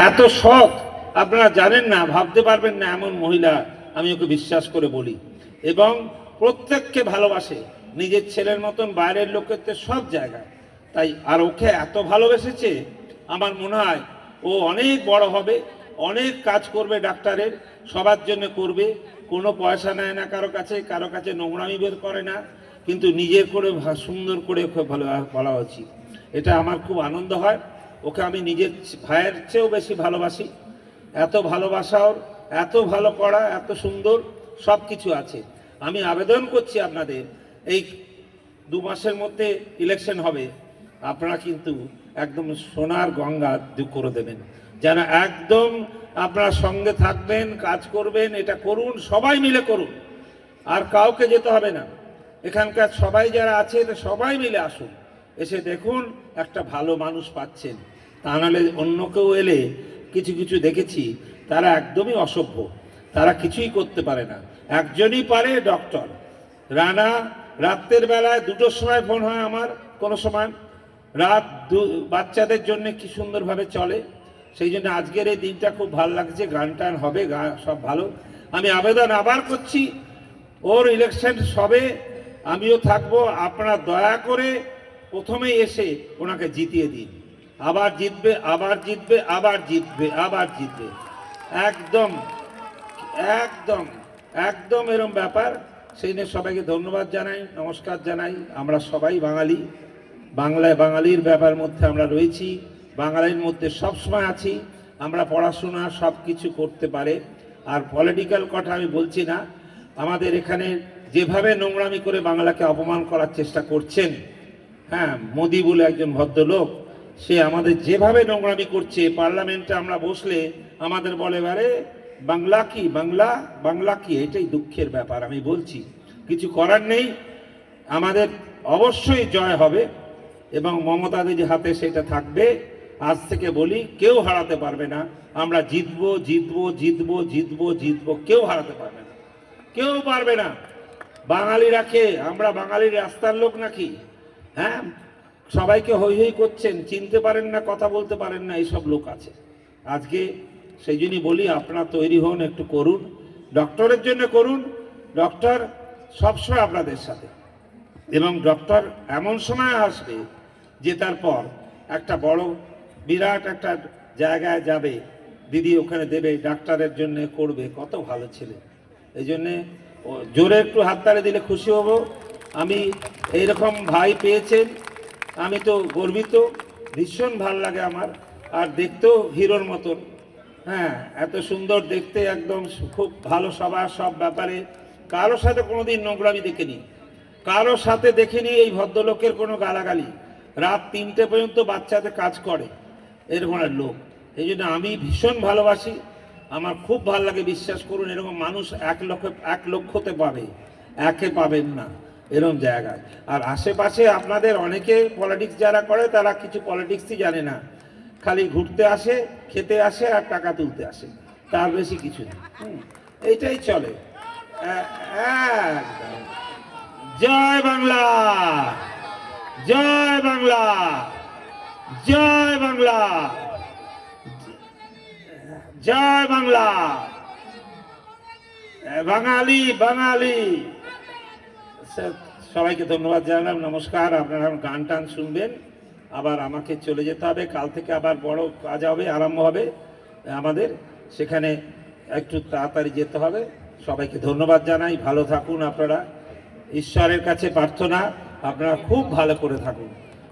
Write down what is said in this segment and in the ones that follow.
এত সৎ আপনারা জানেন না, ভাবতে পারবেন না এমন মহিলা আমি ওকে বিশ্বাস করে বলি। এবং প্রত্যেককে ভালোবাসে নিজের ছেলের মতন, বাইরের লোকের তো সব জায়গায়। তাই আর ওকে এত ভালোবেসেছে, আমার মনে হয় ও অনেক বড় হবে, অনেক কাজ করবে ডাক্তারের, সবার জন্য করবে। কোনো পয়সা নেয় না কারো কাছে নোংরামি বের করে না, কিন্তু নিজের করে সুন্দর করে খুব ভালো বলা উচিত। এটা আমার খুব আনন্দ হয়। ওকে আমি নিজের ভাইয়ের চেয়েও বেশি ভালোবাসি। এত ভালোবাসা ওর, এত ভালো করা, এত সুন্দর সব কিছু আছে। আমি আবেদন করছি আপনাদের, এই 2 মাসের মধ্যে ইলেকশন হবে, আপনারা কিন্তু একদম সোনার গঙ্গা করে দেবেন, যেন একদম আপনারা সঙ্গে থাকবেন, কাজ করবেন। এটা করুন, সবাই মিলে করুন, আর কাউকে যেতে হবে না। এখানকার সবাই যারা আছে এটা সবাই মিলে আসুন, এসে দেখুন একটা ভালো মানুষ পাচ্ছেন। তা নাহলে অন্য কেউ এলে কিছু কিছু দেখেছি তারা একদমই অসভ্য, তারা কিছুই করতে পারে না। একজনই পারে, ডক্টর রানা। রাতের বেলায় 2টোর সময় ফোন হয় আমার, কোনো সময় রাত বাচ্চাদের জন্য কি সুন্দরভাবে চলে। সেই জন্য আজকের এই দিনটা খুব ভালো লাগছে, গান টান হবে, গান সব ভালো। আমি আবেদন আবার করছি, ওর ইলেকশন সবে আমিও থাকবো, আপনারা দয়া করে প্রথমেই এসে ওনাকে জিতিয়ে দিন। আবার জিতবে, আবার জিতবে, আবার জিতবে, আবার জিতবে। একদম একদম একদম এরম ব্যাপার। সেই নিয়ে সবাইকে ধন্যবাদ জানাই, নমস্কার জানাই। আমরা সবাই বাঙালি, বাংলায় বাঙালির ব্যাপার মধ্যে আমরা রয়েছি, বাঙালির মধ্যে সবসময় আছি। আমরা পড়াশোনা সব কিছু করতে পারে। আর পলিটিক্যাল কথা আমি বলছি না, আমাদের এখানে যেভাবে নোংরামি করে বাংলাকে অপমান করার চেষ্টা করছেন, হ্যাঁ, মোদি বলে একজন ভদ্রলোক, সে আমাদের যেভাবে নোংরামি করছে, পার্লামেন্টে আমরা বসলে আমাদের বলে বারে বাংলা কি, বাংলা বাংলা কি। এটাই দুঃখের ব্যাপার। আমি বলছি কিছু করার নেই, আমাদের অবশ্যই জয় হবে এবং মমতা দিদির হাতে সেটা থাকবে। আজ থেকে বলি, কেউ হারাতে পারবে না। আমরা জিতবো, জিতবো, জিতবো, জিতবো, জিতবো, কেউ হারাতে পারবে না, কেউ পারবে না। বাঙালিরা কে, আমরা বাঙালির রাস্তার লোক নাকি? হ্যাঁ, সবাইকে হই হই করছেন, চিনতে পারেন না, কথা বলতে পারেন না, এইসব লোক আছে আজকে। সেই জন্যই বলি, আপনারা তৈরি হন, একটু করুন, ডক্টরের জন্য করুন। ডক্টর সবসময় আপনাদের সাথে, এবং ডক্টর এমন সময় আসবে যে তারপর একটা বড় বিরাট একটা জায়গায় যাবে, দিদি ওখানে দেবে, ডাক্তারের জন্য করবে। কত ভালো ছেলে। এই জন্যে জোরে একটু হাততালি দিলে খুশি হব। আমি এইরকম ভাই পেয়েছেন, আমি তো গর্বিত, ভীষণ ভালো লাগে আমার। আর দেখতেও হিরোর মতন, হ্যাঁ, এত সুন্দর দেখতে, একদম খুব ভালো সবার সব ব্যাপারে। কারো সাথে কোনোদিন নোংরামি দেখিনি, কারো সাথে দেখিনি এই ভদ্রলোকের কোনো গালাগালি। রাত 3টে পর্যন্ত বাচ্চাদের কাজ করে, এরকম লোক। এই জন্য আমি ভীষণ ভালোবাসি, আমার খুব ভালো লাগে। বিশ্বাস করুন, এরকম মানুষ 1 লক্ষতে পাবে, একে পাবেন না এরকম জায়গায়। আর আশেপাশে আপনাদের অনেকে পলিটিক্স যারা করে, তারা কিছু পলিটিক্সই জানে না, খালি ঘুরতে আসে, খেতে আসে আর টাকা তুলতে আসে, তার বেশি কিছু না। এইটাই চলে। একদম। জয় বাংলা, জয় বাংলা, জয় বাংলা, জয় বাংলা। বাঙালি বাঙালি। সবাইকে ধন্যবাদ জানালাম, নমস্কার। আপনারা গান টান শুনবেন, আবার আমাকে চলে যেতে হবে। কাল থেকে আবার বড় কাজ হবে, আরম্ভ হবে আমাদের, সেখানে একটু তাড়াতাড়ি যেতে হবে। সবাইকে ধন্যবাদ জানাই, ভালো থাকুন আপনারা। ঈশ্বরের কাছে প্রার্থনা আপনারা খুব ভালো করে থাকুন।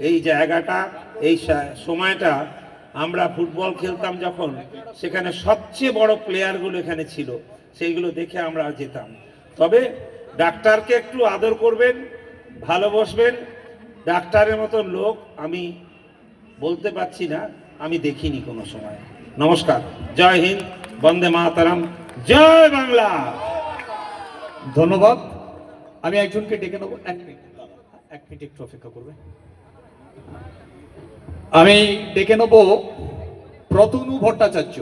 এই জায়গাটা, এই সময়টা, আমরা ফুটবল খেলতাম যখন, সেখানে সবচেয়ে বড় প্লেয়ারগুলো এখানে ছিল, সেইগুলো দেখে আমরা যেতাম। তবে ডাক্তারকে একটু আদর করবেন, ভালোবাসবেন। ডাক্তারের মতো লোক আমি বলতে পারছি না, আমি দেখিনি কোনো সময়। নমস্কার, জয় হিন্দ, বন্দে মাতরম, জয় বাংলা। ধন্যবাদ। আমি একজনকে ডেকে নেবো, 1 মিনিট, 1 মিনিট একটু অপেক্ষা করবে। আমি ডেকে নেবো প্রতনু ভট্টাচার্য।